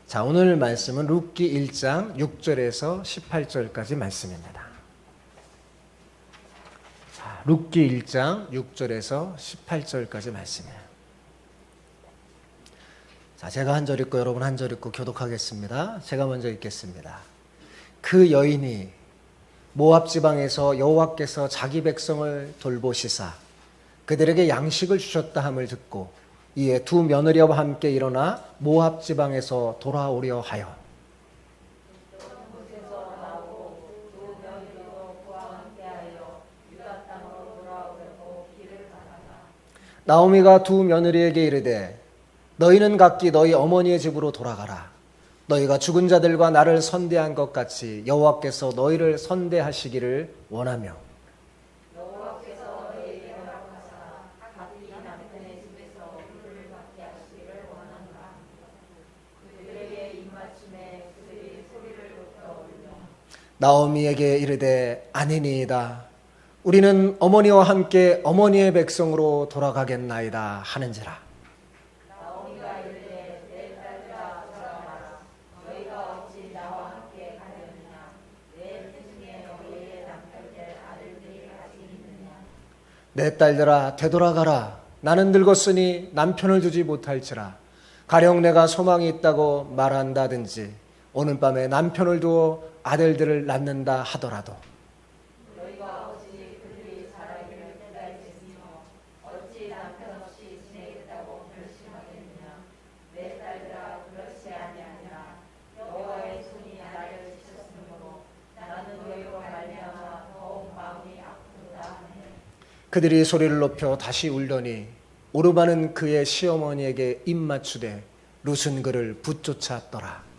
자, 오늘 말씀은 룻기 1장 6절에서 18절까지 말씀입니다. 자, 룻기 1장 6절에서 18절까지 말씀이에요. 자, 제가 한 절 읽고 여러분 한 절 읽고 교독하겠습니다. 제가 먼저 읽겠습니다. 그 여인이 모압 지방에서 여호와께서 자기 백성을 돌보시사 그들에게 양식을 주셨다 함을 듣고 이에 두 며느리와 함께 일어나 모압 지방에서 돌아오려 하여 나오미가 두 며느리에게 이르되 너희는 각기 너희 어머니의 집으로 돌아가라. 너희가 죽은 자들과 나를 선대한 것 같이 여호와께서 너희를 선대하시기를 원하며 나오미에게 이르되 아니니이다. 우리는 어머니와 함께 어머니의 백성으로 돌아가겠나이다 하는지라. 나오미가 이르되 내 딸들아 돌아가라. 너희가 어찌 나와 함께 가려느냐. 내 태중에 너희의 남편들 아들들이 아직 있느냐. 내 딸들아 되돌아가라. 나는 늙었으니 남편을 두지 못할지라. 가령 내가 소망이 있다고 말한다든지 오늘 밤에 남편을 두어 아들들을 낳는다 하더라도 너희가 어찌 그들이 자라기를 기다리겠으며 어찌 남편 없이 지내겠다고 결심하겠느냐. 내 딸들아 그렇지 아니하니라. 여호와의 손이 나를 치셨으므로 나는 너희로 말미암아 더욱 마음이 아프도다 하네. 그들이 소리를 높여 다시 울더니 오르바는 그의 시어머니에게 입맞추되 룻은 그를 붙쫓았더라.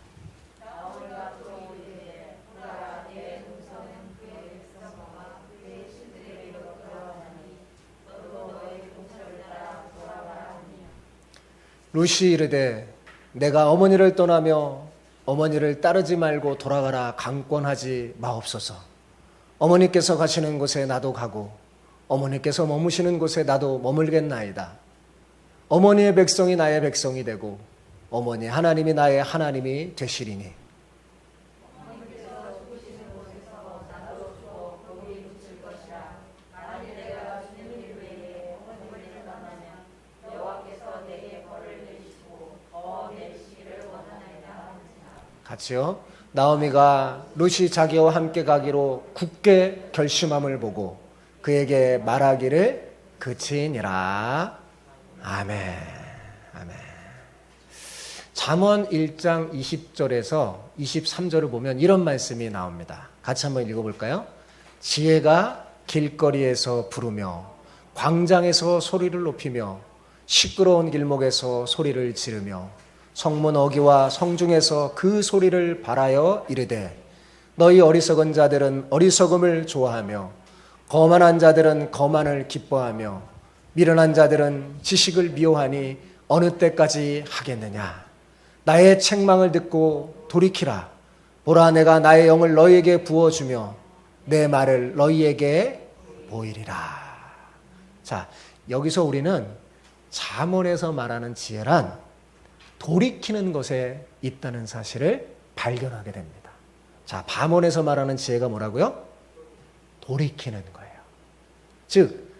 룻이 이르되 내가 어머니를 떠나며 어머니를 따르지 말고 돌아가라 강권하지 마옵소서. 어머니께서 가시는 곳에 나도 가고 어머니께서 머무시는 곳에 나도 머물겠나이다. 어머니의 백성이 나의 백성이 되고 어머니 하나님이 나의 하나님이 되시리니 같이요. 나오미가 룻이 자기와 함께 가기로 굳게 결심함을 보고 그에게 말하기를 그치니라. 아멘. 아멘. 잠언 1장 20절에서 23절을 보면 이런 말씀이 나옵니다. 같이 한번 읽어볼까요? 지혜가 길거리에서 부르며 광장에서 소리를 높이며 시끄러운 길목에서 소리를 지르며 성문 어귀와 성중에서 그 소리를 발하여 이르되 너희 어리석은 자들은 어리석음을 좋아하며 거만한 자들은 거만을 기뻐하며 미련한 자들은 지식을 미워하니 어느 때까지 하겠느냐. 나의 책망을 듣고 돌이키라. 보라 내가 나의 영을 너희에게 부어주며 내 말을 너희에게 보이리라. 자, 여기서 우리는 잠언에서 말하는 지혜란 돌이키는 것에 있다는 사실을 발견하게 됩니다. 자, 밤원에서 말하는 지혜가 뭐라고요? 돌이키는 거예요. 즉,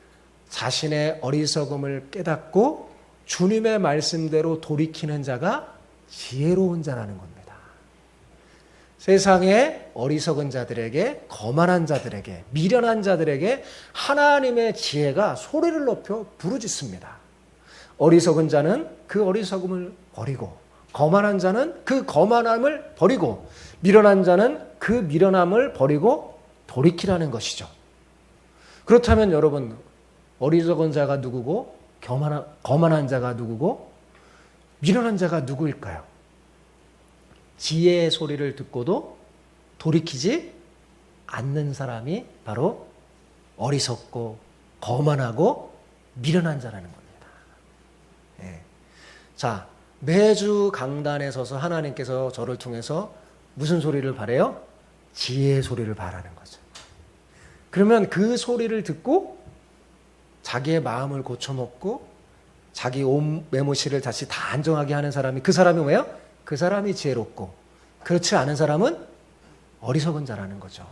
자신의 어리석음을 깨닫고 주님의 말씀대로 돌이키는 자가 지혜로운 자라는 겁니다. 세상의 어리석은 자들에게, 거만한 자들에게, 미련한 자들에게 하나님의 지혜가 소리를 높여 부르짖습니다. 어리석은 자는 그 어리석음을 버리고 거만한 자는 그 거만함을 버리고 미련한 자는 그 미련함을 버리고 돌이키라는 것이죠. 그렇다면 여러분 어리석은 자가 누구고 거만한 자가 누구고 미련한 자가 누구일까요? 지혜의 소리를 듣고도 돌이키지 않는 사람이 바로 어리석고 거만하고 미련한 자라는 겁니다. 예. 자, 매주 강단에 서서 하나님께서 저를 통해서 무슨 소리를 바래요? 지혜의 소리를 바라는 거죠. 그러면 그 소리를 듣고 자기의 마음을 고쳐먹고 자기 옷 매무시를 다시 다 안정하게 하는 사람이 그 사람이 뭐예요? 그 사람이 지혜롭고 그렇지 않은 사람은 어리석은 자라는 거죠.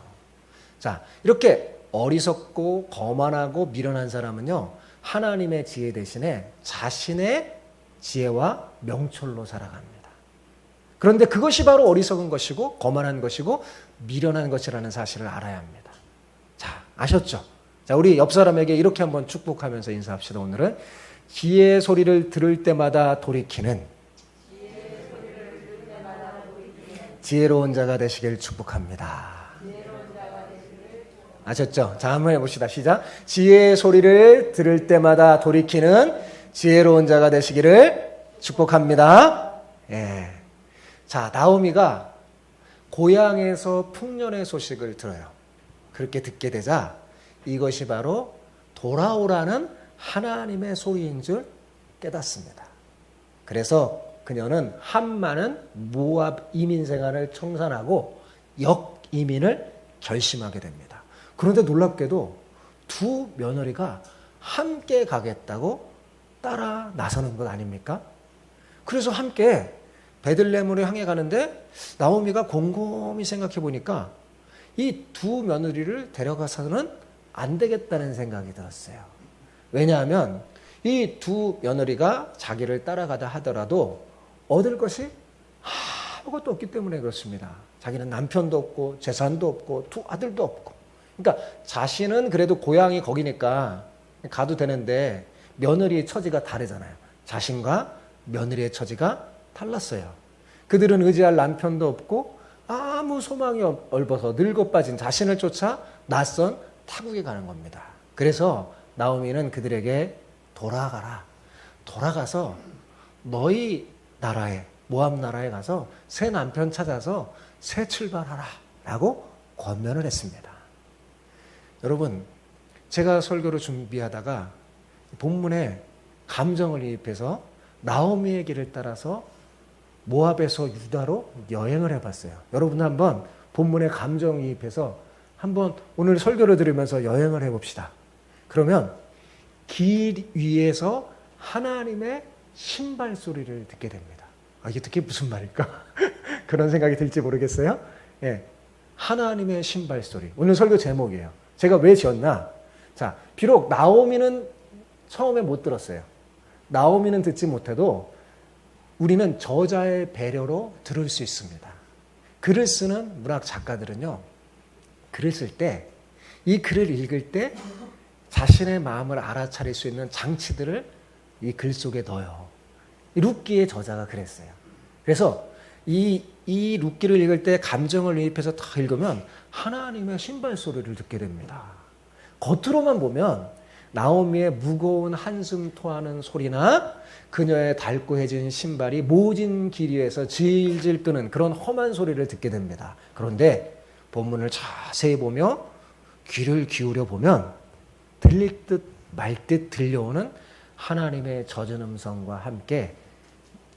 자, 이렇게 어리석고 거만하고 미련한 사람은요, 하나님의 지혜 대신에 자신의 지혜와 명철로 살아갑니다. 그런데 그것이 바로 어리석은 것이고 거만한 것이고 미련한 것이라는 사실을 알아야 합니다. 자, 아셨죠? 자, 우리 옆 사람에게 이렇게 한번 축복하면서 인사합시다. 오늘은 지혜의 소리를 들을 때마다 돌이키는 지혜로운 자가 되시길 축복합니다. 아셨죠? 자, 한번 해봅시다. 시작. 지혜의 소리를 들을 때마다 돌이키는 지혜로운 자가 되시기를 축복합니다. 예. 자, 나오미가 고향에서 풍년의 소식을 들어요. 그렇게 듣게 되자 이것이 바로 돌아오라는 하나님의 소리인 줄 깨닫습니다. 그래서 그녀는 한 많은 모압 이민 생활을 청산하고 역이민을 결심하게 됩니다. 그런데 놀랍게도 두 며느리가 함께 가겠다고 따라 나서는 것 아닙니까? 그래서 함께 베들레헴으로 향해 가는데 나오미가 곰곰이 생각해 보니까 이 두 며느리를 데려가서는 안 되겠다는 생각이 들었어요. 왜냐하면 이 두 며느리가 자기를 따라가다 하더라도 얻을 것이 아무것도 없기 때문에 그렇습니다. 자기는 남편도 없고 재산도 없고 두 아들도 없고. 그러니까 자신은 그래도 고향이 거기니까 가도 되는데 며느리의 처지가 다르잖아요. 자신과 며느리의 처지가 달랐어요. 그들은 의지할 남편도 없고 아무 소망이 얼버서 늙어 빠진 자신을 쫓아 낯선 타국에 가는 겁니다. 그래서 나오미는 그들에게 돌아가라. 돌아가서 너희 나라에 모압 나라에 가서 새 남편 찾아서 새 출발하라 라고 권면을 했습니다. 여러분, 제가 설교를 준비하다가 본문에 감정을 이입해서 나오미의 길을 따라서 모압에서 유다로 여행을 해봤어요. 여러분 한번 본문에 감정이입해서 한번 오늘 설교를 들으면서 여행을 해봅시다. 그러면 길 위에서 하나님의 신발 소리를 듣게 됩니다. 아, 이게 듣기 무슨 말일까? 그런 생각이 들지 모르겠어요. 예, 하나님의 신발 소리. 오늘 설교 제목이에요. 제가 왜 지었나? 자, 비록 나오미는 처음에 못 들었어요. 나오미는 듣지 못해도 우리는 저자의 배려로 들을 수 있습니다. 글을 쓰는 문학 작가들은요, 글을 쓸 때, 이 글을 읽을 때 자신의 마음을 알아차릴 수 있는 장치들을 이 글 속에 넣어요. 룻기의 저자가 그랬어요. 그래서 이 룻기를 읽을 때 감정을 이입해서 다 읽으면 하나님의 신발 소리를 듣게 됩니다. 겉으로만 보면 나오미의 무거운 한숨 토하는 소리나 그녀의 달고해진 신발이 모진 길 위에서 질질 끄는 그런 험한 소리를 듣게 됩니다. 그런데 본문을 자세히 보며 귀를 기울여 보면 들릴 듯 말 듯 들려오는 하나님의 젖은 음성과 함께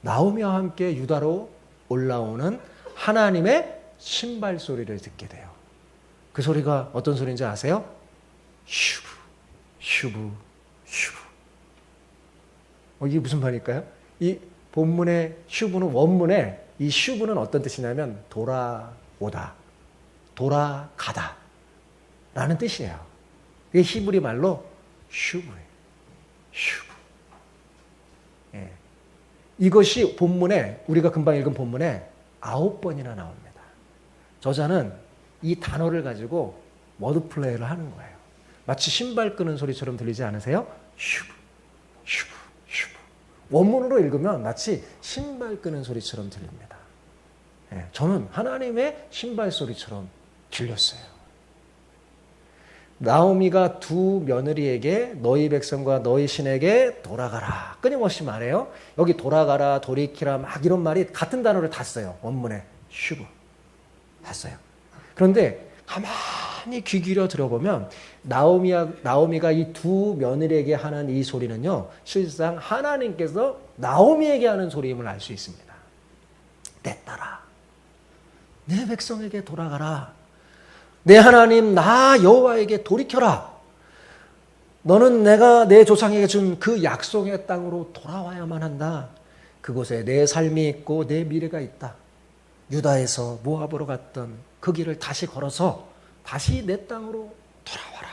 나오미와 함께 유다로 올라오는 하나님의 신발 소리를 듣게 돼요. 그 소리가 어떤 소리인지 아세요? 슈브, 슈브, 슈브. 이게 무슨 말일까요? 이 본문의 슈브는 원문에 이 슈브는 어떤 뜻이냐면 돌아오다, 돌아가다 라는 뜻이에요. 이게 히브리 말로 슈브예요. 슈브. 예. 이것이 본문에 우리가 금방 읽은 본문에 9번이나 나옵니다. 저자는 이 단어를 가지고 워드 플레이를 하는 거예요. 마치 신발 끄는 소리처럼 들리지 않으세요? 슈브, 슈브, 슈브. 원문으로 읽으면 마치 신발 끄는 소리처럼 들립니다. 예, 저는 하나님의 신발 소리처럼 들렸어요. 나오미가 두 며느리에게 너희 백성과 너희 신에게 돌아가라. 끊임없이 말해요. 여기 돌아가라, 돌이키라 막 이런 말이 같은 단어를 다 써요. 원문에 슈브 다 써요. 그런데 가만히 귀 기울여 들어보면 나오미가 이 두 며느리에게 하는 이 소리는요, 실상 하나님께서 나오미에게 하는 소리임을 알 수 있습니다. 내 딸아, 내 백성에게 돌아가라. 내 하나님 나 여호와에게 돌이켜라. 너는 내가 내 조상에게 준 그 약속의 땅으로 돌아와야만 한다. 그곳에 내 삶이 있고 내 미래가 있다. 유다에서 모압으로 갔던 그 길을 다시 걸어서 다시 내 땅으로 돌아와라.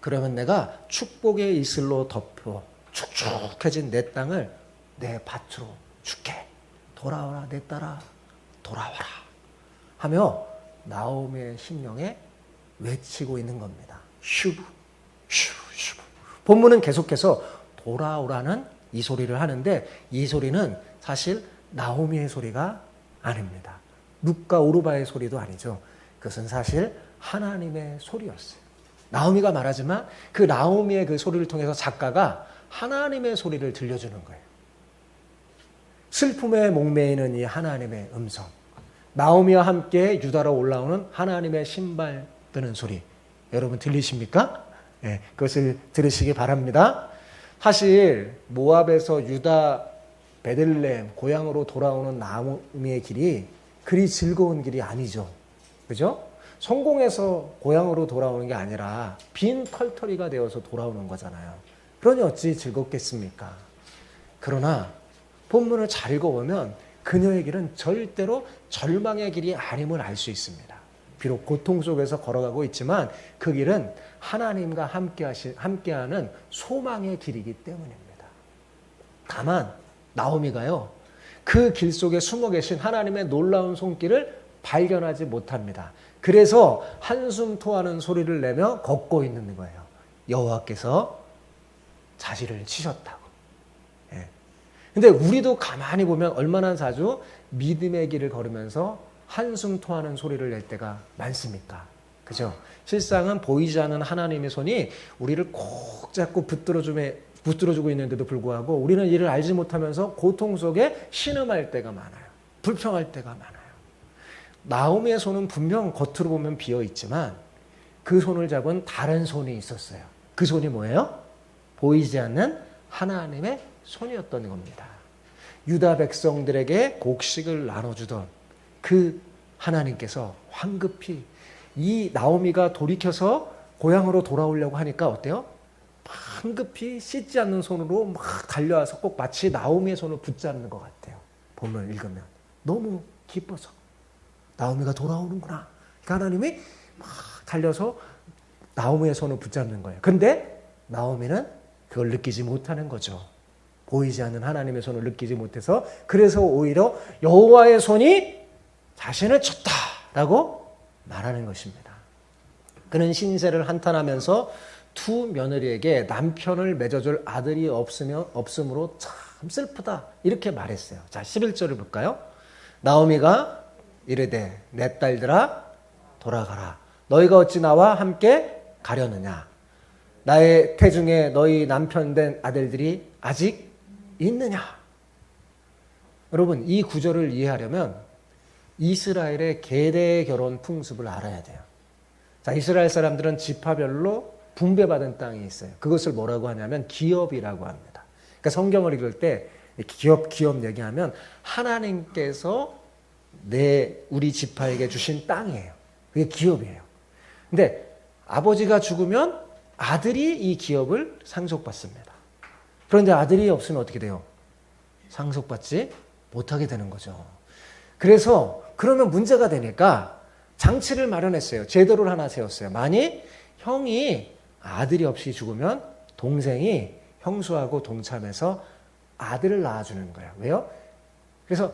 그러면 내가 축복의 이슬로 덮여 축축해진 내 땅을 내 밭으로 줄게. 돌아와라 내 딸아 돌아와라 하며 나오미의 심령에 외치고 있는 겁니다. 슈브 슈브 슈브. 본문은 계속해서 돌아오라는 이 소리를 하는데 이 소리는 사실 나오미의 소리가 아닙니다. 룻과 오르바의 소리도 아니죠. 그것은 사실 하나님의 소리였어요. 나오미가 말하지만 그 나오미의 그 소리를 통해서 작가가 하나님의 소리를 들려주는 거예요. 슬픔에 목매이는 이 하나님의 음성, 나오미와 함께 유다로 올라오는 하나님의 신발 뜨는 소리, 여러분 들리십니까? 네, 그것을 들으시기 바랍니다. 사실 모압에서 유다 베들레헴 고향으로 돌아오는 나오미의 길이 그리 즐거운 길이 아니죠. 그죠? 성공해서 고향으로 돌아오는 게 아니라 빈 털터리가 되어서 돌아오는 거잖아요. 그러니 어찌 즐겁겠습니까? 그러나 본문을 잘 읽어보면 그녀의 길은 절대로 절망의 길이 아님을 알 수 있습니다. 비록 고통 속에서 걸어가고 있지만 그 길은 하나님과 함께하는 소망의 길이기 때문입니다. 다만 나오미가요, 그 길 속에 숨어 계신 하나님의 놀라운 손길을 발견하지 못합니다. 그래서 한숨 토하는 소리를 내며 걷고 있는 거예요. 여호와께서 자기를 치셨다고. 예. 근데 우리도 가만히 보면 얼마나 자주 믿음의 길을 걸으면서 한숨 토하는 소리를 낼 때가 많습니까? 그죠? 실상은 보이지 않는 하나님의 손이 우리를 꼭 잡고 붙들어주고 있는데도 불구하고 우리는 이를 알지 못하면서 고통 속에 신음할 때가 많아요. 불평할 때가 많아요. 나오미의 손은 분명 겉으로 보면 비어있지만 그 손을 잡은 다른 손이 있었어요. 그 손이 뭐예요? 보이지 않는 하나님의 손이었던 겁니다. 유다 백성들에게 곡식을 나눠주던 그 하나님께서 황급히 이 나오미가 돌이켜서 고향으로 돌아오려고 하니까 어때요? 황급히 씻지 않는 손으로 막 달려와서 꼭 마치 나오미의 손을 붙잡는 것 같아요. 본문을 읽으면 너무 기뻐서 나오미가 돌아오는구나. 그러니까 하나님이 막 달려서 나오미의 손을 붙잡는 거예요. 근데 나오미는 그걸 느끼지 못하는 거죠. 보이지 않는 하나님의 손을 느끼지 못해서 그래서 오히려 여호와의 손이 자신을 쳤다라고 말하는 것입니다. 그는 신세를 한탄하면서 두 며느리에게 남편을 맺어줄 아들이 없으므로 참 슬프다 이렇게 말했어요. 자, 11절을 볼까요? 나오미가 이르되 내 딸들아 돌아가라. 너희가 어찌 나와 함께 가려느냐. 나의 태중에 너희 남편 된 아들들이 아직 있느냐. 여러분 이 구절을 이해하려면 이스라엘의 계대 결혼 풍습을 알아야 돼요. 자, 이스라엘 사람들은 지파별로 분배받은 땅이 있어요. 그것을 뭐라고 하냐면 기업이라고 합니다. 그러니까 성경을 읽을 때 기업 얘기하면 하나님께서 우리 지파에게 주신 땅이에요. 그게 기업이에요. 근데 아버지가 죽으면 아들이 이 기업을 상속받습니다. 그런데 아들이 없으면 어떻게 돼요? 상속받지 못하게 되는 거죠. 그래서 그러면 문제가 되니까 장치를 마련했어요. 제도를 하나 세웠어요. 만약 형이 아들이 없이 죽으면 동생이 형수하고 동참해서 아들을 낳아주는 거예요. 왜요? 그래서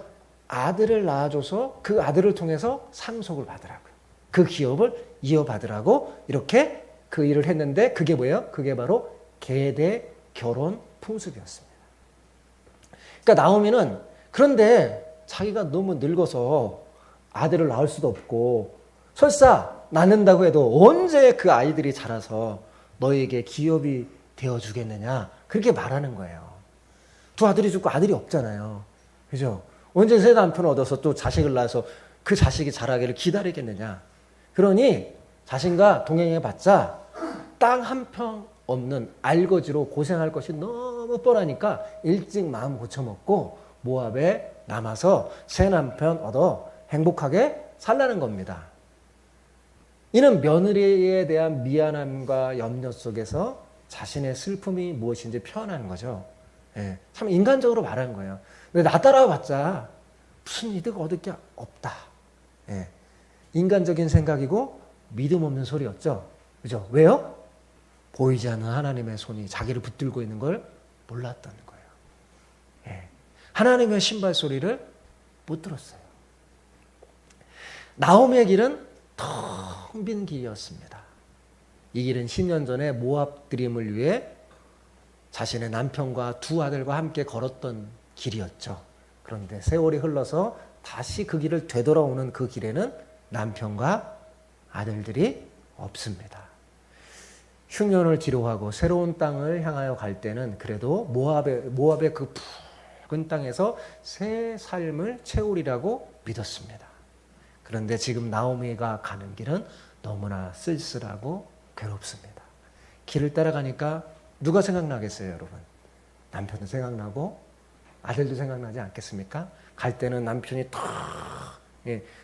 아들을 낳아줘서 그 아들을 통해서 상속을 받으라고요. 그 기업을 이어받으라고 이렇게 그 일을 했는데 그게 뭐예요? 그게 바로 계대 결혼 풍습이었습니다. 그러니까 나오미는 그런데 자기가 너무 늙어서 아들을 낳을 수도 없고 설사 낳는다고 해도 언제 그 아이들이 자라서 너에게 기업이 되어주겠느냐 그렇게 말하는 거예요. 두 아들이 죽고 아들이 없잖아요. 그죠? 언제 새 남편을 얻어서 또 자식을 낳아서 그 자식이 자라기를 기다리겠느냐. 그러니 자신과 동행해봤자 땅 한 평 없는 알거지로 고생할 것이 너무 뻔하니까 일찍 마음 고쳐먹고 모압에 남아서 새 남편 얻어 행복하게 살라는 겁니다. 이는 며느리에 대한 미안함과 염려 속에서 자신의 슬픔이 무엇인지 표현하는 거죠. 예, 참 인간적으로 말하는 거예요. 근데 나 따라와봤자 무슨 이득 얻을 게 없다. 예, 인간적인 생각이고 믿음 없는 소리였죠. 그죠? 왜요? 보이지 않는 하나님의 손이 자기를 붙들고 있는 걸 몰랐다는 거예요. 예, 하나님의 신발 소리를 못 들었어요. 나오미의 길은 텅 빈 길이었습니다. 이 길은 10년 전에 모압 드림을 위해 자신의 남편과 두 아들과 함께 걸었던 길이었죠. 그런데 세월이 흘러서 다시 그 길을 되돌아오는 그 길에는 남편과 아들들이 없습니다. 흉년을 뒤로하고 새로운 땅을 향하여 갈 때는 그래도 모압의 그 붉은 땅에서 새 삶을 채우리라고 믿었습니다. 그런데 지금 나오미가 가는 길은 너무나 쓸쓸하고 괴롭습니다. 길을 따라가니까 누가 생각나겠어요, 여러분? 남편도 생각나고 아들도 생각나지 않겠습니까? 갈 때는 남편이 탁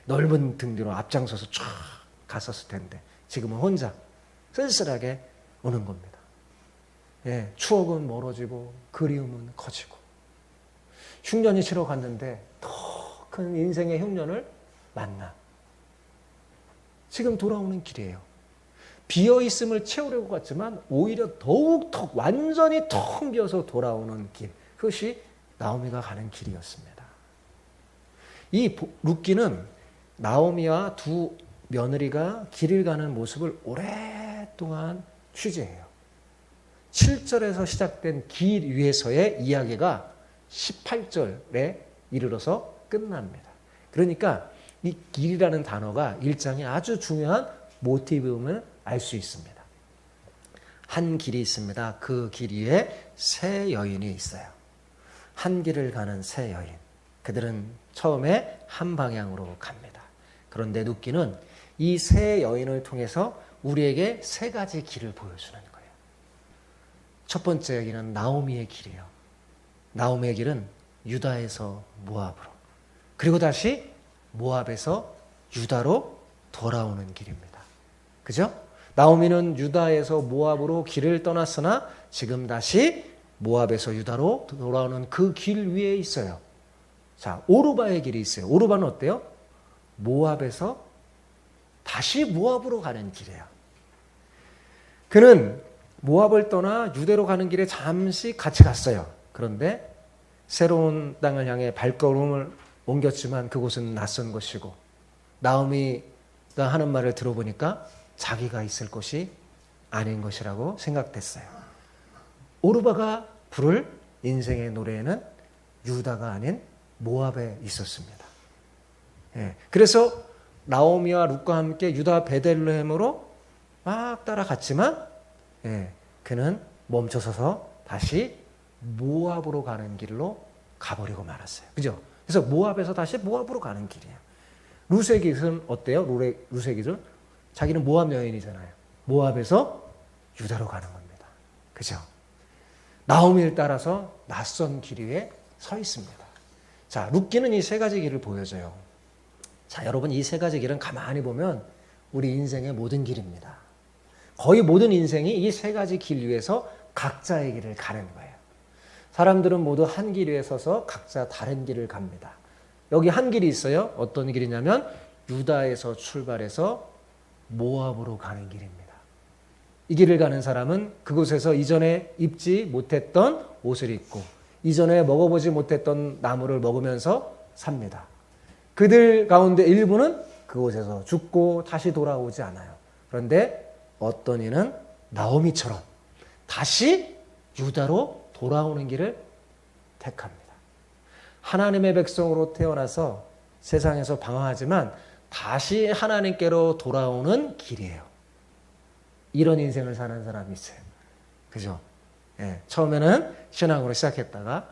넓은 등 뒤로 앞장서서 쫙 갔었을 텐데 지금은 혼자 쓸쓸하게 오는 겁니다. 예, 추억은 멀어지고 그리움은 커지고 흉년이 치러 갔는데 더 큰 인생의 흉년을 만나 지금 돌아오는 길이에요. 비어있음을 채우려고 갔지만 오히려 더욱 더 완전히 텅 비어서 돌아오는 길, 그것이 나오미가 가는 길이었습니다. 이 룻기는 나오미와 두 며느리가 길을 가는 모습을 오랫동안 취재해요. 7절에서 시작된 길 위에서의 이야기가 18절에 이르러서 끝납니다. 그러니까 이 길이라는 단어가 일장에 아주 중요한 모티브임을 알 수 있습니다. 한 길이 있습니다. 그 길 위에 세 여인이 있어요. 한 길을 가는 세 여인. 그들은 처음에 한 방향으로 갑니다. 그런데 룻기는 이 세 여인을 통해서 우리에게 세 가지 길을 보여주는 거예요. 첫 번째 여기는 나오미의 길이에요. 나오미의 길은 유다에서 모압으로, 그리고 다시 모압에서 유다로 돌아오는 길입니다. 그죠? 나오미는 유다에서 모압으로 길을 떠났으나 지금 다시 모압에서 유다로 돌아오는 그 길 위에 있어요. 자, 오르바의 길이 있어요. 오르바는 어때요? 모압에서 다시 모압으로 가는 길이에요. 그는 모압을 떠나 유대로 가는 길에 잠시 같이 갔어요. 그런데 새로운 땅을 향해 발걸음을 옮겼지만 그곳은 낯선 곳이고 나오미가 하는 말을 들어보니까 자기가 있을 곳이 아닌 것이라고 생각됐어요. 오르바가 부를 인생의 노래에는 유다가 아닌 모압에 있었습니다. 예, 그래서 나오미와 룻과 함께 유다 베들레헴으로 막 따라갔지만 그는 멈춰서서 다시 모압으로 가는 길로 가버리고 말았어요. 그죠? 그래서 모압에서 다시 모압으로 가는 길이에요. 룻의 길은 어때요? 룻의 길은 자기는 모압 여인이잖아요. 모압에서 유다로 가는 겁니다. 그죠? 나오미를 따라서 낯선 길 위에 서 있습니다. 자, 룻기는 이 세 가지 길을 보여줘요. 자, 여러분, 이 세 가지 길은 가만히 보면 우리 인생의 모든 길입니다. 거의 모든 인생이 이 세 가지 길 위에서 각자의 길을 가는 거예요. 사람들은 모두 한 길 위에 서서 각자 다른 길을 갑니다. 여기 한 길이 있어요. 어떤 길이냐면 유다에서 출발해서 모압으로 가는 길입니다. 이 길을 가는 사람은 그곳에서 이전에 입지 못했던 옷을 입고 이전에 먹어보지 못했던 나무를 먹으면서 삽니다. 그들 가운데 일부는 그곳에서 죽고 다시 돌아오지 않아요. 그런데 어떤 이는 나오미처럼 다시 유다로 돌아오는 길을 택합니다. 하나님의 백성으로 태어나서 세상에서 방황하지만 다시 하나님께로 돌아오는 길이에요. 이런 인생을 사는 사람이 있어요. 그죠? 예, 처음에는 신앙으로 시작했다가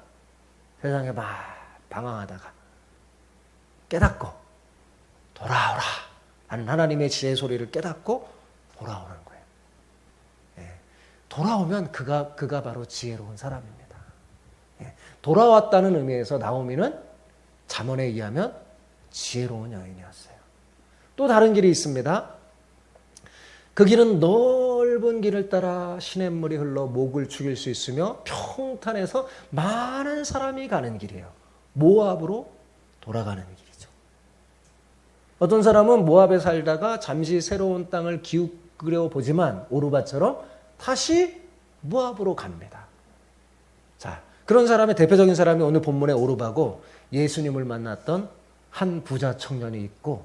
세상에 막 방황하다가 깨닫고 돌아오라 하는 하나님의 지혜 소리를 깨닫고 돌아오는 거예요. 예, 돌아오면 그가 바로 지혜로운 사람입니다. 예, 돌아왔다는 의미에서 나오미는 잠언에 의하면 지혜로운 여인이었어요. 또 다른 길이 있습니다. 그 길은 넓은 길을 따라 시냇물이 흘러 목을 죽일 수 있으며 평탄해서 많은 사람이 가는 길이에요. 모압으로 돌아가는 길이죠. 어떤 사람은 모압에 살다가 잠시 새로운 땅을 기웃으려 보지만 오르바처럼 다시 모압으로 갑니다. 자, 그런 사람의 대표적인 사람이 오늘 본문의 오르바고 예수님을 만났던 한 부자 청년이 있고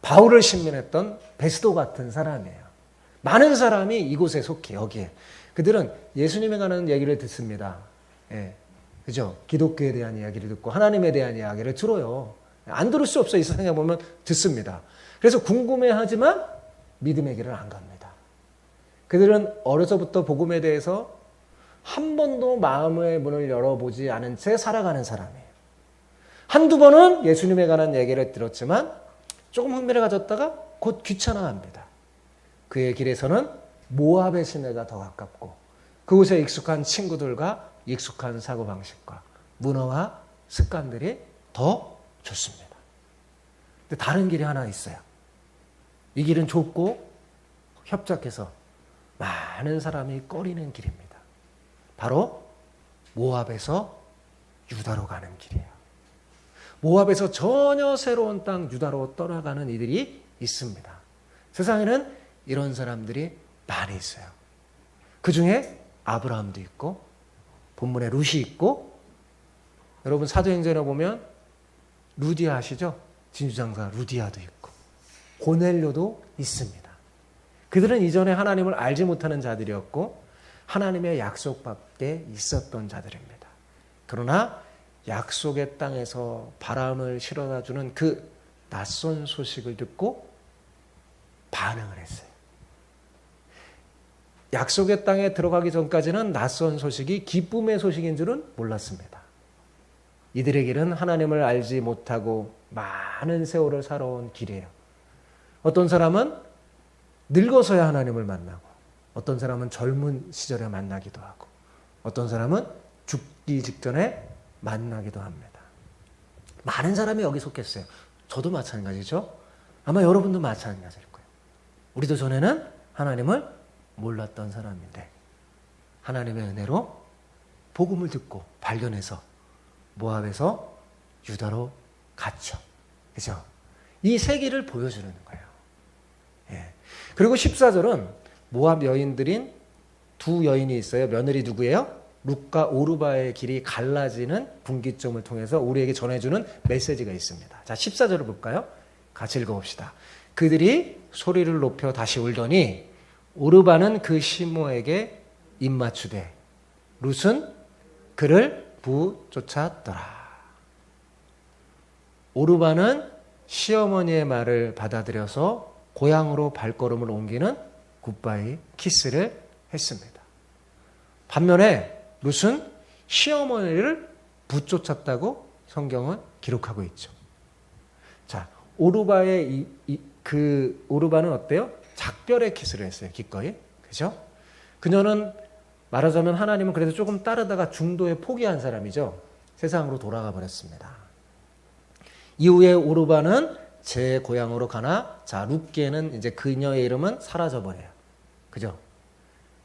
바울을 신문했던 베스도 같은 사람이에요. 많은 사람이 이곳에 속해 여기에. 그들은 예수님에 관한 얘기를 듣습니다. 예, 그죠? 기독교에 대한 이야기를 듣고 하나님에 대한 이야기를 들어요. 안 들을 수 없어요. 이 세상에 보면 듣습니다. 그래서 궁금해하지만 믿음의 길을 안 갑니다. 그들은 어려서부터 복음에 대해서 한 번도 마음의 문을 열어보지 않은 채 살아가는 사람이에요. 한두 번은 예수님에 관한 얘기를 들었지만 조금 흥미를 가졌다가 곧 귀찮아합니다. 그의 길에서는 모압의 시내가 더 가깝고 그곳에 익숙한 친구들과 익숙한 사고방식과 문화와 습관들이 더 좋습니다. 근데 다른 길이 하나 있어요. 이 길은 좁고 협착해서 많은 사람이 꺼리는 길입니다. 바로 모압에서 유다로 가는 길이에요. 모압에서 전혀 새로운 땅 유다로 떠나가는 이들이 있습니다. 세상에는 이런 사람들이 많이 있어요. 그 중에 아브라함도 있고 본문에 룻이 있고 여러분 사도행전에 보면 루디아 아시죠? 진주장사 루디아도 있고 고넬료도 있습니다. 그들은 이전에 하나님을 알지 못하는 자들이었고 하나님의 약속밖에 있었던 자들입니다. 그러나 약속의 땅에서 바람을 실어다주는 그 낯선 소식을 듣고 반응을 했어요. 약속의 땅에 들어가기 전까지는 낯선 소식이 기쁨의 소식인 줄은 몰랐습니다. 이들의 길은 하나님을 알지 못하고 많은 세월을 살아온 길이에요. 어떤 사람은 늙어서야 하나님을 만나고 어떤 사람은 젊은 시절에 만나기도 하고 어떤 사람은 죽기 직전에 만나기도 합니다. 많은 사람이 여기 속했어요. 저도 마찬가지죠. 아마 여러분도 마찬가지일 거예요. 우리도 전에는 하나님을 몰랐던 사람인데 하나님의 은혜로 복음을 듣고 발견해서 모압에서 유다로 갔죠. 그죠? 이 세기를 보여주는 거예요. 예. 그리고 14절은 모압 여인들인 두 여인이 있어요. 며느리 누구예요? 룻과 오르바의 길이 갈라지는 분기점을 통해서 우리에게 전해주는 메시지가 있습니다. 자, 14절을 볼까요? 같이 읽어봅시다. 그들이 소리를 높여 다시 울더니 오르바는 그 시모에게 입맞추되 룻은 그를 부쫓았더라. 오르바는 시어머니의 말을 받아들여서 고향으로 발걸음을 옮기는 굿바이 키스를 했습니다. 반면에 룻은 시어머니를 부쫓았다고 성경은 기록하고 있죠. 자, 오르바의 오르바는 어때요? 작별의 키스를 했어요. 기꺼이. 그죠? 그녀는 말하자면 하나님은 그래도 조금 따르다가 중도에 포기한 사람이죠. 세상으로 돌아가 버렸습니다. 이후에 오르바는 제 고향으로 가나 자, 룻게는 이제 그녀의 이름은 사라져 버려요. 그죠?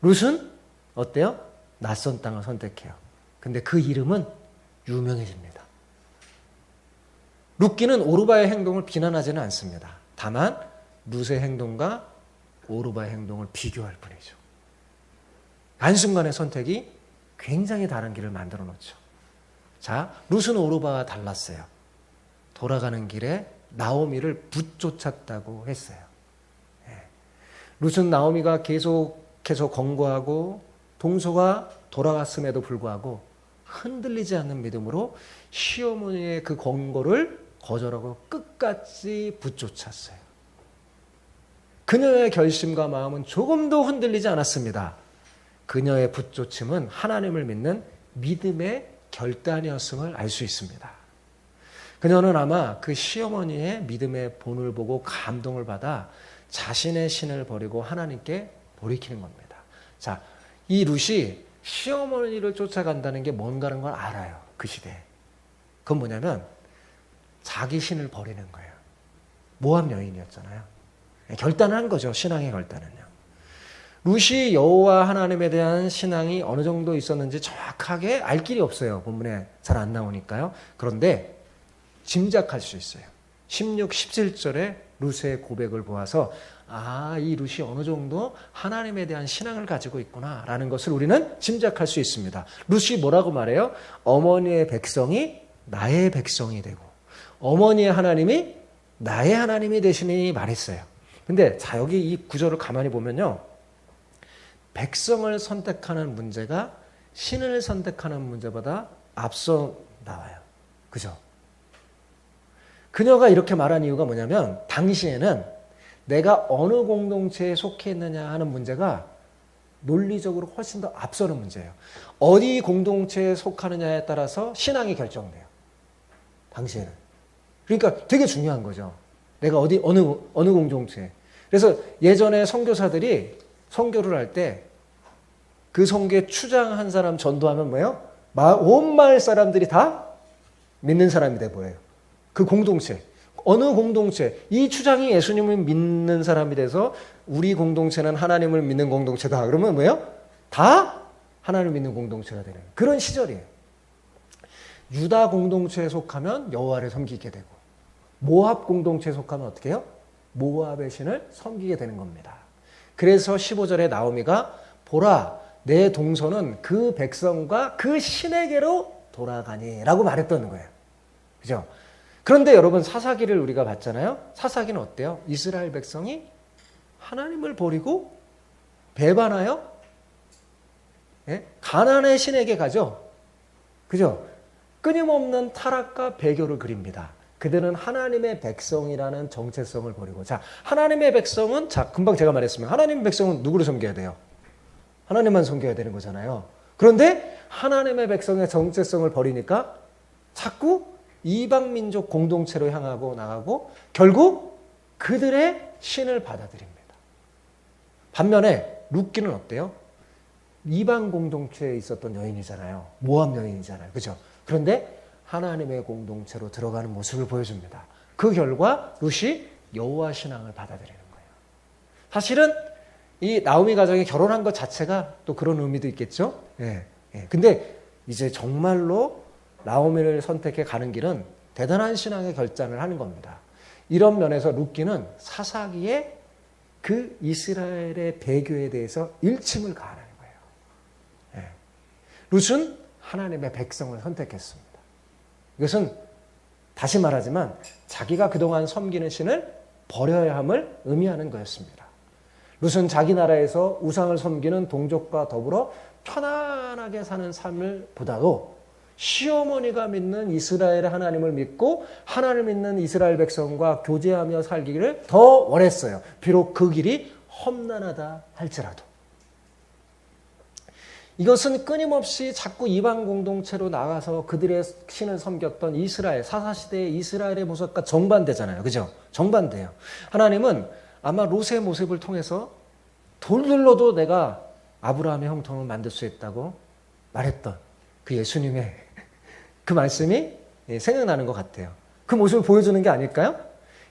룻은 어때요? 낯선 땅을 선택해요. 근데 그 이름은 유명해집니다. 룻기는 오르바의 행동을 비난하지는 않습니다. 다만 룻의 행동과 오르바의 행동을 비교할 뿐이죠. 한순간의 선택이 굉장히 다른 길을 만들어 놓죠. 자, 룻은 오르바와 달랐어요. 돌아가는 길에 나오미를 부쫓았다고 했어요. 룻은 나오미가 계속해서 권고하고 동서가 돌아갔음에도 불구하고 흔들리지 않는 믿음으로 시어머니의 그 권고를 거절하고 끝까지 부쫓았어요. 그녀의 결심과 마음은 조금도 흔들리지 않았습니다. 그녀의 부쫓음은 하나님을 믿는 믿음의 결단이었음을 알 수 있습니다. 그녀는 아마 그 시어머니의 믿음의 본을 보고 감동을 받아 자신의 신을 버리고 하나님께 돌이키는 겁니다. 자, 이 룻이 시어머니를 쫓아간다는 게 뭔가라는 걸 알아요. 그 시대에. 그건 뭐냐면 자기 신을 버리는 거예요. 모압 여인이었잖아요. 결단을 한 거죠. 신앙의 결단은요. 룻이 여호와 하나님에 대한 신앙이 어느 정도 있었는지 정확하게 알 길이 없어요. 본문에 잘 안 나오니까요. 그런데 짐작할 수 있어요. 16, 17절에 룻의 고백을 보아서 이 룻이 어느 정도 하나님에 대한 신앙을 가지고 있구나라는 것을 우리는 짐작할 수 있습니다. 룻이 뭐라고 말해요? 어머니의 백성이 나의 백성이 되고 어머니의 하나님이 나의 하나님이 되시니 말했어요. 근데 자, 여기 이 구절을 가만히 보면요. 백성을 선택하는 문제가 신을 선택하는 문제보다 앞서 나와요. 그죠? 그녀가 이렇게 말한 이유가 뭐냐면 당시에는 내가 어느 공동체에 속해 있느냐 하는 문제가 논리적으로 훨씬 더 앞서는 문제예요. 어디 공동체에 속하느냐에 따라서 신앙이 결정돼요. 당시에는. 그러니까 되게 중요한 거죠. 내가 어느 공동체에. 그래서 예전에 선교사들이 선교를 할 때 그 선교에 추장한 사람 전도하면 뭐예요? 온 마을 사람들이 다 믿는 사람이 돼 보여요. 그 공동체. 어느 공동체. 이 추장이 예수님을 믿는 사람이 돼서 우리 공동체는 하나님을 믿는 공동체다. 그러면 뭐예요? 다 하나님을 믿는 공동체가 되는 그런 시절이에요. 유다 공동체에 속하면 여호와를 섬기게 되고 모압 공동체에 속하면 어떻게 해요? 모압의 신을 섬기게 되는 겁니다. 그래서 15절에 나오미가 보라 내 동서는 그 백성과 그 신에게로 돌아가니 라고 말했던 거예요. 그죠? 그런데 여러분 사사기를 우리가 봤잖아요. 사사기는 어때요? 이스라엘 백성이 하나님을 버리고 배반하여 가나안의 신에게 가죠. 그죠? 끊임없는 타락과 배교를 그립니다. 그들은 하나님의 백성이라는 정체성을 버리고 자 하나님의 백성은 자 금방 제가 말했습니다. 하나님의 백성은 누구를 섬겨야 돼요? 하나님만 섬겨야 되는 거잖아요. 그런데 하나님의 백성의 정체성을 버리니까 자꾸 이방민족 공동체로 향하고 나가고 결국 그들의 신을 받아들입니다. 반면에 룻기는 어때요? 이방 공동체에 있었던 여인이잖아요. 모압 여인이잖아요. 그죠? 그런데 하나님의 공동체로 들어가는 모습을 보여줍니다. 그 결과 룻이 여호와 신앙을 받아들이는 거예요. 사실은 이 나오미 가정이 결혼한 것 자체가 또 그런 의미도 있겠죠. 근데 이제 정말로 나오미를 선택해 가는 길은 대단한 신앙의 결단을 하는 겁니다. 이런 면에서 룻기는 사사기에 그 이스라엘의 배교에 대해서 일침을 가하는 거예요. 룻은 하나님의 백성을 선택했습니다. 이것은 다시 말하지만 자기가 그동안 섬기는 신을 버려야 함을 의미하는 거였습니다. 룻은 자기 나라에서 우상을 섬기는 동족과 더불어 편안하게 사는 삶을 보다도 시어머니가 믿는 이스라엘의 하나님을 믿고 하나님을 믿는 이스라엘 백성과 교제하며 살기를 더 원했어요. 비록 그 길이 험난하다 할지라도. 이것은 끊임없이 자꾸 이방 공동체로 나가서 그들의 신을 섬겼던 이스라엘, 사사시대의 이스라엘의 모습과 정반대잖아요. 그죠? 정반대예요. 하나님은 아마 롯의 모습을 통해서 돌들로도 내가 아브라함의 형통을 만들 수 있다고 말했던 그 예수님의 그 말씀이 생각나는 것 같아요. 그 모습을 보여주는 게 아닐까요?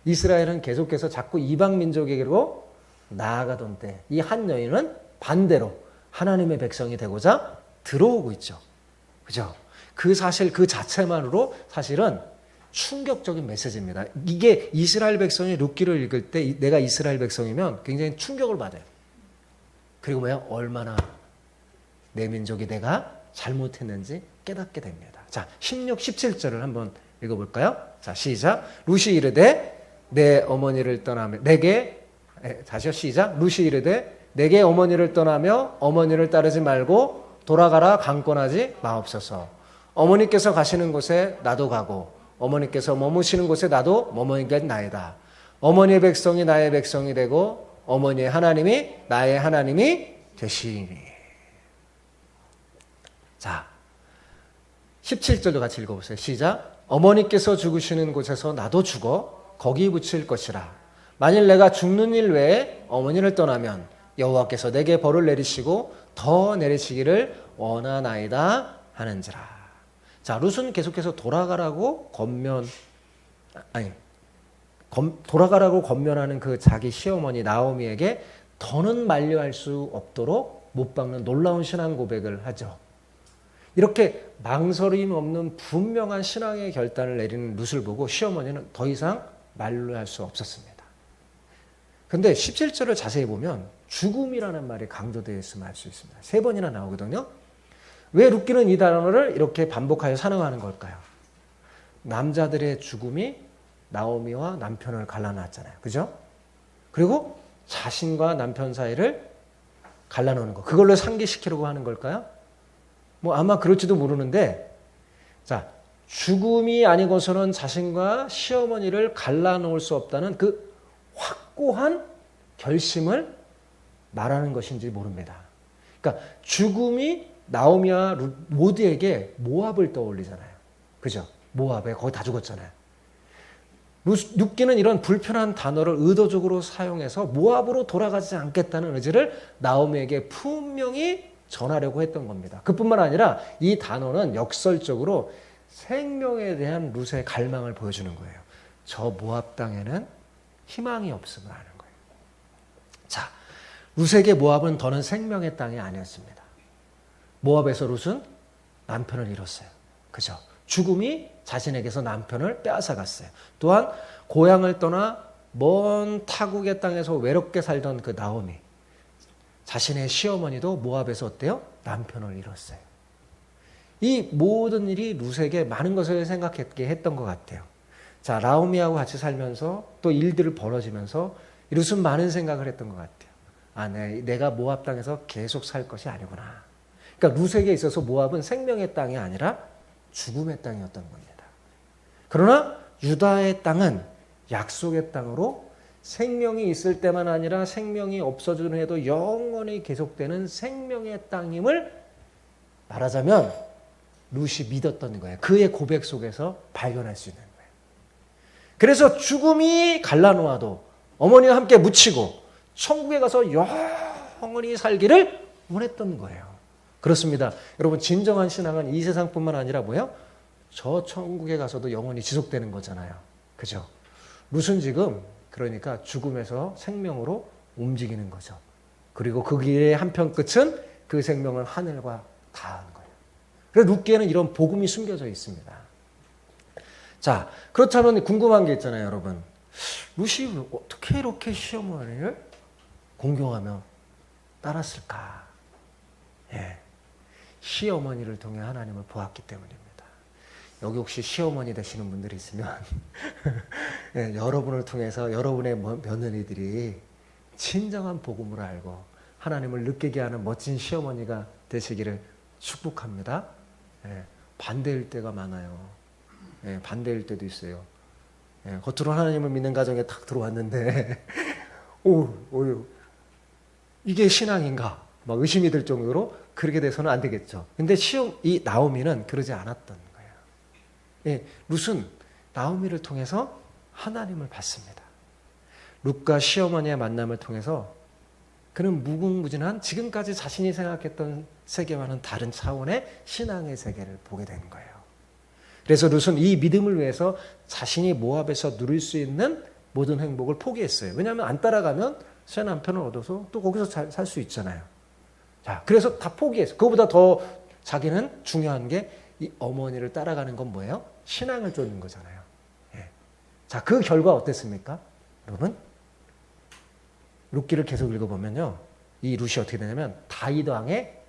이스라엘은 계속해서 자꾸 이방 민족에게로 나아가던 때 이 한 여인은 반대로 하나님의 백성이 되고자 들어오고 있죠. 그죠? 그 사실 그 자체만으로 사실은 충격적인 메시지입니다. 이게 이스라엘 백성이 룻기를 읽을 때 내가 이스라엘 백성이면 굉장히 충격을 받아요. 그리고 뭐야? 얼마나 내 민족이 내가 잘못했는지 깨닫게 됩니다. 자, 16, 17절을 한번 읽어볼까요? 자, 시작. 룻이 이르되 내 어머니를 떠나며 다시요 시작. 룻이 이르되 내게 어머니를 떠나며 어머니를 따르지 말고 돌아가라 강권하지 마옵소서. 어머니께서 가시는 곳에 나도 가고 어머니께서 머무시는 곳에 나도 머무겠나이다. 어머니의 백성이 나의 백성이 되고 어머니의 하나님이 나의 하나님이 되시니. 자, 17절도 같이 읽어보세요. 시작. 어머니께서 죽으시는 곳에서 나도 죽어 거기 붙일 것이라. 만일 내가 죽는 일 외에 어머니를 떠나면 여호와께서 내게 벌을 내리시고 더 내리시기를 원하나이다 하는지라. 자, 룻은 계속해서 돌아가라고 건면하는 그 자기 시어머니 나오미에게 더는 만류할 수 없도록 못 박는 놀라운 신앙 고백을 하죠. 이렇게 망설임 없는 분명한 신앙의 결단을 내리는 룻을 보고 시어머니는 더 이상 만류할 수 없었습니다. 그런데 17절을 자세히 보면 죽음이라는 말이 강조되어 있음을 알 수 있습니다. 3번이나 나오거든요. 왜 룻기는 이 단어를 이렇게 반복하여 산응하는 걸까요? 남자들의 죽음이 나오미와 남편을 갈라놨잖아요. 그죠? 그리고 자신과 남편 사이를 갈라놓는 거. 그걸로 상기시키려고 하는 걸까요? 뭐 아마 그럴지도 모르는데, 자, 죽음이 아니고서는 자신과 시어머니를 갈라놓을 수 없다는 그 확고한 결심을 말하는 것인지 모릅니다. 그러니까 죽음이 나오미와 룻 모두에게 모압을 떠올리잖아요. 그죠? 모압에 거의 다 죽었잖아요. 룻기는 이런 불편한 단어를 의도적으로 사용해서 모압으로 돌아가지 않겠다는 의지를 나오미에게 분명히 전하려고 했던 겁니다. 그뿐만 아니라 이 단어는 역설적으로 생명에 대한 룻의 갈망을 보여주는 거예요. 저 모압 땅에는 희망이 없음을 아는 거예요. 자, 룻에게 모압은 더는 생명의 땅이 아니었습니다. 모압에서 룻은 남편을 잃었어요. 그죠? 죽음이 자신에게서 남편을 빼앗아갔어요. 또한 고향을 떠나 먼 타국의 땅에서 외롭게 살던 그 나오미, 자신의 시어머니도 모압에서 어때요? 남편을 잃었어요. 이 모든 일이 룻에게 많은 것을 생각했게 했던 것 같아요. 자, 나오미하고 같이 살면서 또 일들을 벌어지면서 룻은 많은 생각을 했던 것 같아요. 아, 내가 모압 땅에서 계속 살 것이 아니구나. 그러니까 룻에게 있어서 모압은 생명의 땅이 아니라 죽음의 땅이었던 겁니다. 그러나 유다의 땅은 약속의 땅으로 생명이 있을 때만 아니라 생명이 없어지는 해도 영원히 계속되는 생명의 땅임을 말하자면 룻이 믿었던 거예요. 그의 고백 속에서 발견할 수 있는 거예요. 그래서 죽음이 갈라놓아도 어머니와 함께 묻히고 천국에 가서 영원히 살기를 원했던 거예요. 그렇습니다. 여러분, 진정한 신앙은 이 세상뿐만 아니라 뭐예요? 저 천국에 가서도 영원히 지속되는 거잖아요. 그죠? 룻은 지금 그러니까 죽음에서 생명으로 움직이는 거죠. 그리고 그 길의 한편 끝은 그 생명을 하늘과 닿은 거예요. 그래서 룻기에는 이런 복음이 숨겨져 있습니다. 자, 그렇다면 궁금한 게 있잖아요, 여러분. 룻이 어떻게 이렇게 시어머니를 공경하며 따랐을까? 예. 시어머니를 통해 하나님을 보았기 때문입니다. 여기 혹시 시어머니 되시는 분들이 있으면 예, 여러분을 통해서 여러분의 며느리들이 진정한 복음을 알고 하나님을 느끼게 하는 멋진 시어머니가 되시기를 축복합니다. 예, 반대일 때가 많아요. 예, 반대일 때도 있어요. 예, 겉으로 하나님을 믿는 가정에 탁 들어왔는데 이게 신앙인가? 막 의심이 들 정도로 그렇게 돼서는 안 되겠죠. 근데 이 나오미는 그러지 않았던 거예요. 예, 룻은 나오미를 통해서 하나님을 봤습니다. 룻과 시어머니의 만남을 통해서 그는 무궁무진한 지금까지 자신이 생각했던 세계와는 다른 차원의 신앙의 세계를 보게 된 거예요. 그래서 룻은 이 믿음을 위해서 자신이 모압에서 누릴 수 있는 모든 행복을 포기했어요. 왜냐하면 안 따라가면 새 남편을 얻어서 또 거기서 살 수 있잖아요. 자, 그래서 다 포기했어요. 그거보다 더 자기는 중요한 게 이 어머니를 따라가는 건 뭐예요? 신앙을 쫓는 거잖아요. 예. 자, 그 결과 어땠습니까? 여러분, 룻기를 계속 읽어보면요, 이 룻이 어떻게 되냐면 다윗 왕의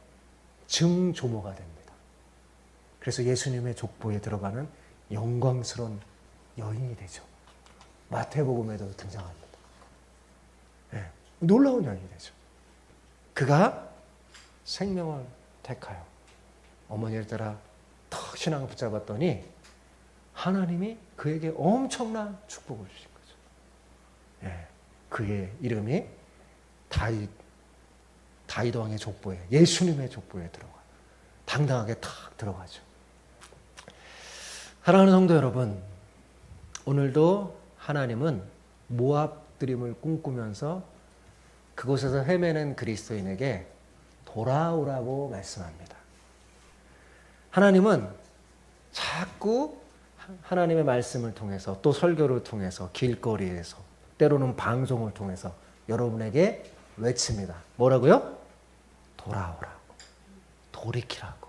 증조모가 됩니다. 그래서 예수님의 족보에 들어가는 영광스러운 여인이 되죠. 마태복음에도 등장합니다. 예. 놀라운 여인이 되죠. 그가 생명을 택하여 어머니를 따라 턱 신앙을 붙잡았더니 하나님이 그에게 엄청난 축복을 주신 거죠. 예, 그의 이름이 다윗 왕의 족보에, 예수님의 족보에 들어가 당당하게 탁 들어가죠. 사랑하는 성도 여러분, 오늘도 하나님은 모압 드림을 꿈꾸면서 그곳에서 헤매는 그리스도인에게 돌아오라고 말씀합니다. 하나님은 자꾸 하나님의 말씀을 통해서 또 설교를 통해서 길거리에서 때로는 방송을 통해서 여러분에게 외칩니다. 뭐라고요? 돌아오라고. 돌이키라고.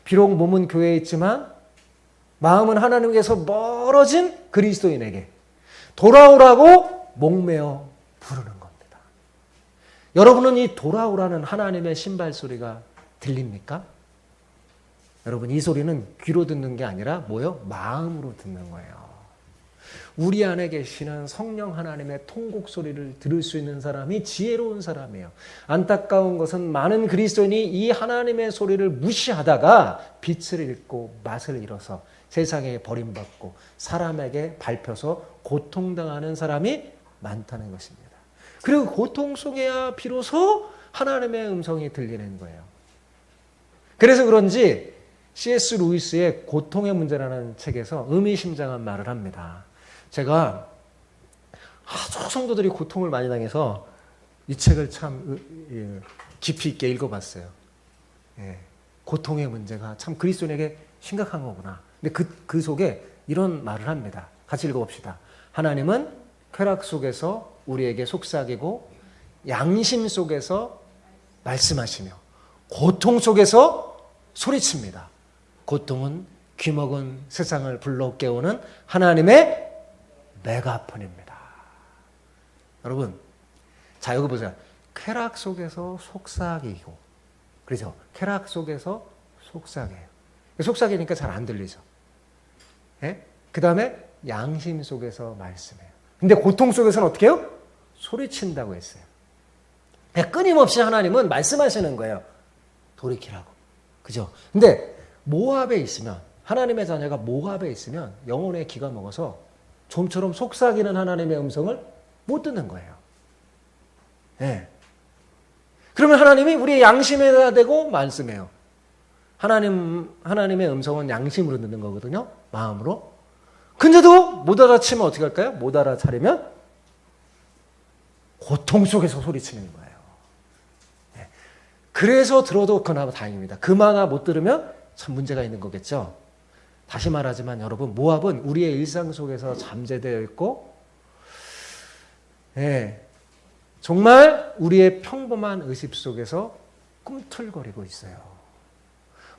비록 몸은 교회에 있지만 마음은 하나님께서 멀어진 그리스도인에게 돌아오라고 목매어 부르는 겁니다. 여러분은 이 돌아오라는 하나님의 신발 소리가 들립니까? 여러분, 이 소리는 귀로 듣는 게 아니라 뭐요? 마음으로 듣는 거예요. 우리 안에 계시는 성령 하나님의 통곡 소리를 들을 수 있는 사람이 지혜로운 사람이에요. 안타까운 것은 많은 그리스도인이 이 하나님의 소리를 무시하다가 빛을 잃고 맛을 잃어서 세상에 버림받고 사람에게 밟혀서 고통당하는 사람이 많다는 것입니다. 그리고 고통 속에야 비로소 하나님의 음성이 들리는 거예요. 그래서 그런지 C.S. 루이스의 고통의 문제라는 책에서 의미심장한 말을 합니다. 제가 아주 성도들이 고통을 많이 당해서 이 책을 참 깊이 있게 읽어봤어요. 고통의 문제가 참 그리스도인에게 심각한 거구나. 근데 그 속에 이런 말을 합니다. 같이 읽어봅시다. 하나님은 쾌락 속에서 우리에게 속삭이고 양심 속에서 말씀하시며 고통 속에서 소리칩니다. 고통은 귀먹은 세상을 불러 깨우는 하나님의 메가폰입니다. 여러분, 자 여기 보세요. 쾌락 속에서 속삭이고, 그렇죠? 쾌락 속에서 속삭여요. 속삭이니까 잘 안 들리죠. 그 다음에 양심 속에서 말씀해요. 근데 고통 속에서는 어떻게 해요? 소리친다고 했어요. 끊임없이 하나님은 말씀하시는 거예요. 돌이키라고. 그죠? 근데 모압에 있으면, 하나님의 자녀가 모압에 있으면 영혼의 기가 먹어서 좀처럼 속삭이는 하나님의 음성을 못 듣는 거예요. 그러면 하나님이 우리의 양심에다 대고 말씀해요. 하나님의 음성은 양심으로 듣는 거거든요. 마음으로. 근데도 못 알아치면 어떻게 할까요? 못 알아차리면 고통 속에서 소리치는 거예요. 그래서 들어도 그나마 다행입니다. 그마나 못 들으면 참 문제가 있는 거겠죠. 다시 말하지만 여러분, 모압은 우리의 일상 속에서 잠재되어 있고, 정말 우리의 평범한 의식 속에서 꿈틀거리고 있어요.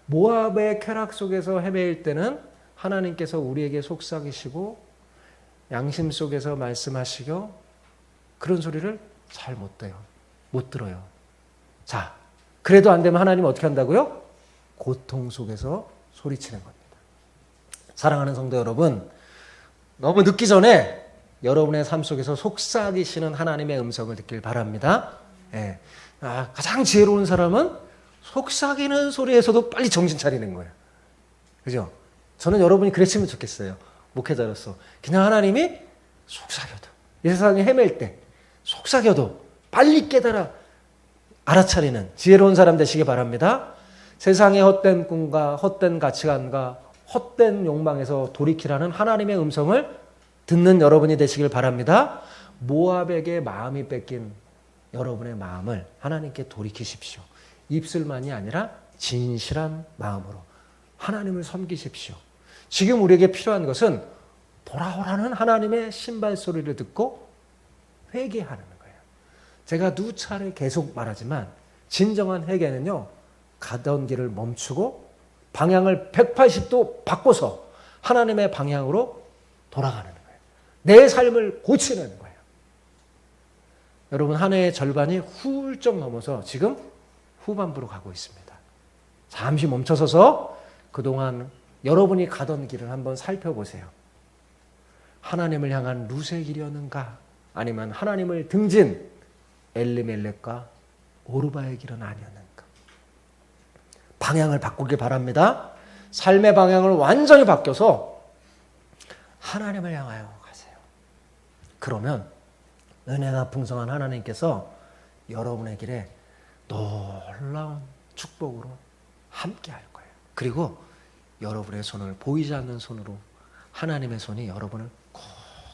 모압의 쾌락 속에서 헤매일 때는 하나님께서 우리에게 속삭이시고 양심 속에서 말씀하시고 그런 소리를 잘 못 들어요. 자, 그래도 안 되면 하나님은 어떻게 한다고요? 고통 속에서 소리치는 겁니다. 사랑하는 성도 여러분, 너무 늦기 전에 여러분의 삶 속에서 속삭이시는 하나님의 음성을 듣길 바랍니다. 가장 지혜로운 사람은 속삭이는 소리에서도 빨리 정신 차리는 거예요. 그죠? 저는 여러분이 그랬으면 좋겠어요. 목회자로서. 그냥 하나님이 속삭여도, 이 세상에 헤맬 때 속삭여도 빨리 깨달아 알아차리는 지혜로운 사람 되시기 바랍니다. 세상의 헛된 꿈과 헛된 가치관과 헛된 욕망에서 돌이키라는 하나님의 음성을 듣는 여러분이 되시길 바랍니다. 모압에게 마음이 뺏긴 여러분의 마음을 하나님께 돌이키십시오. 입술만이 아니라 진실한 마음으로 하나님을 섬기십시오. 지금 우리에게 필요한 것은 돌아오라는 하나님의 신발 소리를 듣고 회개하는 거예요. 제가 누차례 계속 말하지만 진정한 회개는요, 가던 길을 멈추고 방향을 180도 바꿔서 하나님의 방향으로 돌아가는 거예요. 내 삶을 고치는 거예요. 여러분, 한 해의 절반이 훌쩍 넘어서 지금 후반부로 가고 있습니다. 잠시 멈춰서서 그동안 여러분이 가던 길을 한번 살펴보세요. 하나님을 향한 룻의 길이었는가? 아니면 하나님을 등진 엘리멜렉과 오르바의 길은 아니었는가? 방향을 바꾸길 바랍니다. 삶의 방향을 완전히 바뀌어서 하나님을 향하여 가세요. 그러면 은혜가 풍성한 하나님께서 여러분의 길에 놀라운 축복으로 함께 할 거예요. 그리고 여러분의 손을 보이지 않는 손으로 하나님의 손이 여러분을 꼭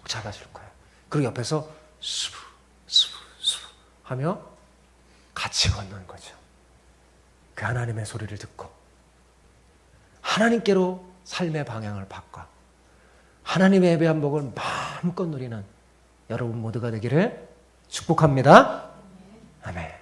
잡아줄 거예요. 그리고 옆에서 수부 하며 같이 걷는 거죠. 그 하나님의 소리를 듣고 하나님께로 삶의 방향을 바꿔 하나님의 예배한 복을 마음껏 누리는 여러분 모두가 되기를 축복합니다. 아멘.